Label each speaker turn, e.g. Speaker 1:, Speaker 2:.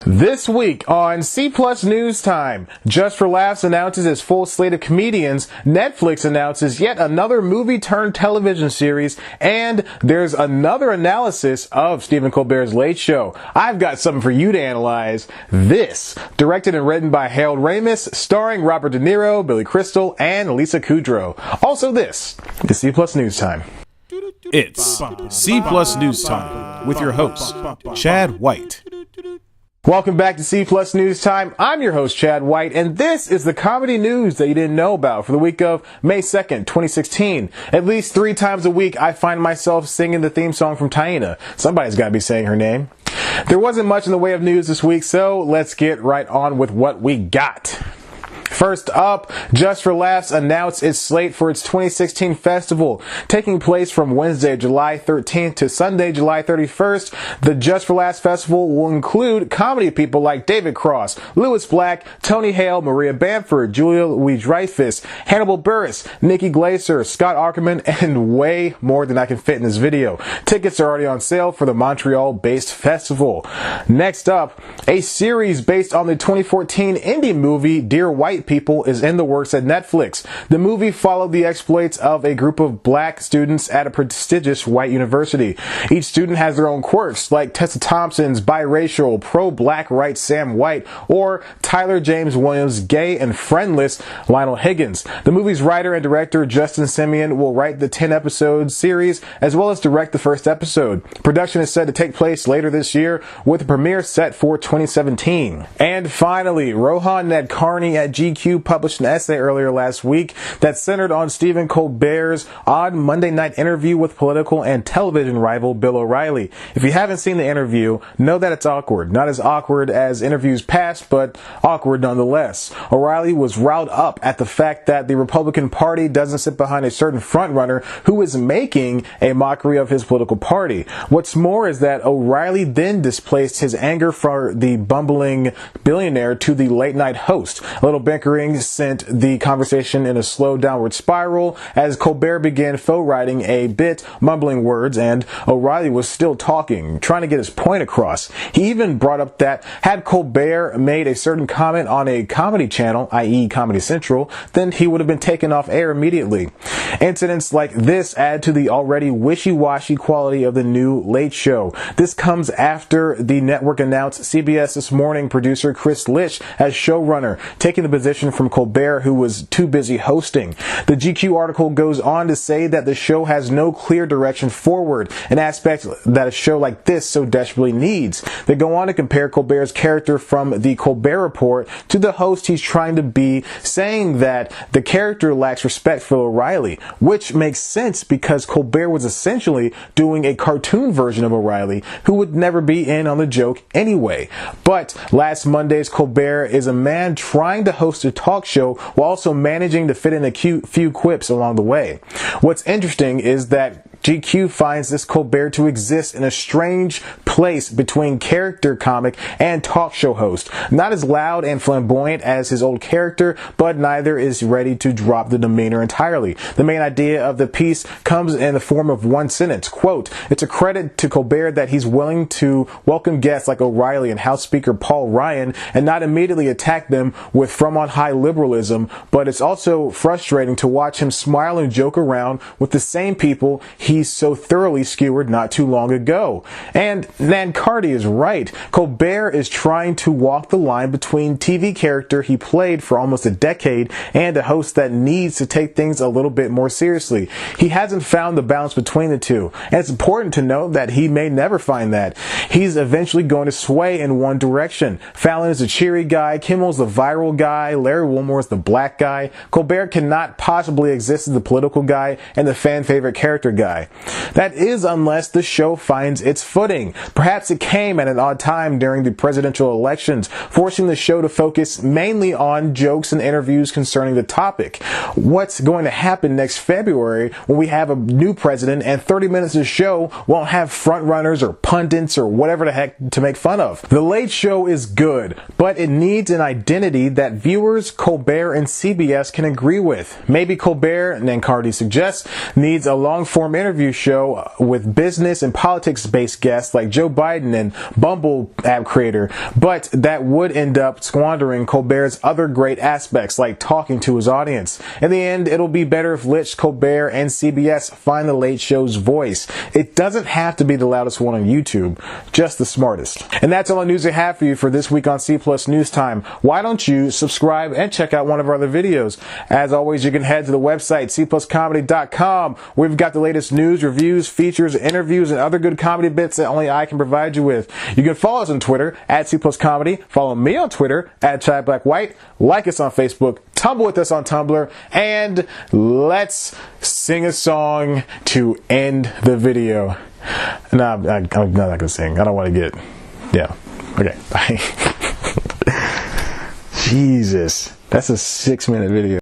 Speaker 1: This week on C Plus News Time, Just for Laughs announces its full slate of comedians, Netflix announces yet another movie-turned-television series, and there's another analysis of Stephen Colbert's Late Show. I've got something for you to analyze. This, directed and written by Harold Ramis, starring Robert De Niro, Billy Crystal, and Lisa Kudrow. Also this is C Plus News Time.
Speaker 2: It's C Plus News Time with your host, Chad White.
Speaker 1: Welcome back to C Plus News Time. I'm your host, Chad White, and this is the comedy news that you didn't know about for the week of May 2nd, 2016. At least 3 times a week, I find myself singing the theme song from Taina. Somebody's got to be saying her name. There wasn't much in the way of news this week, so let's get right on with what we got. First up, Just for Laughs announced its slate for its 2016 festival. Taking place from Wednesday, July 13th to Sunday, July 31st, the Just for Laughs festival will include comedy people like David Cross, Louis Black, Tony Hale, Maria Bamford, Julia Louis-Dreyfus, Hannibal Buress, Nikki Glaser, Scott Aukerman, and way more than I can fit in this video. Tickets are already on sale for the Montreal-based festival. Next up, a series based on the 2014 indie movie Dear White People is in the works at Netflix. The movie followed the exploits of a group of black students at a prestigious white university. Each student has their own quirks, like Tessa Thompson's biracial, pro-black right Sam White, or Tyler James Williams' gay and friendless Lionel Higgins. The movie's writer and director Justin Simeon will write the 10-episode series as well as direct the first episode. Production is set to take place later this year, with a premiere set for 2017. And finally, Rohan Nadkarni at GQ published an essay earlier last week that centered on Stephen Colbert's odd Monday night interview with political and television rival Bill O'Reilly. If you haven't seen the interview, know that it's awkward. Not as awkward as interviews past, but awkward nonetheless. O'Reilly was riled up at the fact that the Republican Party doesn't sit behind a certain frontrunner who is making a mockery of his political party. What's more is that O'Reilly then displaced his anger for the bumbling billionaire to the late night host. A little bickering sent the conversation in a slow downward spiral as Colbert began faux writing a bit, mumbling words, and O'Reilly was still talking, trying to get his point across. He even brought up that had Colbert made a certain comment on a comedy channel, i.e. Comedy Central, then he would have been taken off air immediately. Incidents like this add to the already wishy-washy quality of the new Late Show. This comes after the network announced CBS This Morning producer Chris Licht as showrunner, taking the position from Colbert, who was too busy hosting. The GQ article goes on to say that the show has no clear direction forward, an aspect that a show like this so desperately needs. They go on to compare Colbert's character from the Colbert Report to the host he's trying to be, saying that the character lacks respect for O'Reilly, which makes sense because Colbert was essentially doing a cartoon version of O'Reilly, who would never be in on the joke anyway. But last Monday's Colbert is a man trying to host a talk show while also managing to fit in a few quips along the way. What's interesting is that GQ finds this Colbert to exist in a strange place between character comic and talk show host. Not as loud and flamboyant as his old character, but neither is ready to drop the demeanor entirely. The main idea of the piece comes in the form of one sentence, quote, "It's a credit to Colbert that he's willing to welcome guests like O'Reilly and House Speaker Paul Ryan and not immediately attack them with from-on-high liberalism, but it's also frustrating to watch him smile and joke around with the same people he's so thoroughly skewered not too long ago." And Nadkarni is right. Colbert is trying to walk the line between TV character he played for almost a decade and a host that needs to take things a little bit more seriously. He hasn't found the balance between the two, and it's important to note that he may never find that. He's eventually going to sway in one direction. Fallon is the cheery guy, Kimmel's the viral guy, Larry Wilmore is the black guy. Colbert cannot possibly exist as the political guy and the fan favorite character guy. That is unless the show finds its footing. Perhaps it came at an odd time during the presidential elections, forcing the show to focus mainly on jokes and interviews concerning the topic. What's going to happen next February when we have a new president and 30 minutes of show won't have frontrunners or pundits or whatever the heck to make fun of? The Late Show is good, but it needs an identity that viewers, Colbert, and CBS can agree with. Maybe Colbert, Nadkarni suggests, needs a long-form interview interview show with business and politics-based guests like Joe Biden and Bumble app creator, but that would end up squandering Colbert's other great aspects like talking to his audience. In the end, it'll be better if Litch, Colbert, and CBS find the Late Show's voice. It doesn't have to be the loudest one on YouTube, just the smartest. And that's all the news I have for you for this week on C Plus News Time. Why don't you subscribe and check out one of our other videos? As always, you can head to the website cpluscomedy.com. We've got the latest news, reviews, features, interviews, and other good comedy bits that only I can provide you with. You can follow us on Twitter at cpluscomedy. Follow me on Twitter at ChadBlackWhite. Like us on Facebook. Tumble with us on Tumblr. And let's sing a song to end the video. No, I'm not going to sing. I don't want to get... Yeah. Okay. Bye. Jesus. That's a 6-minute video.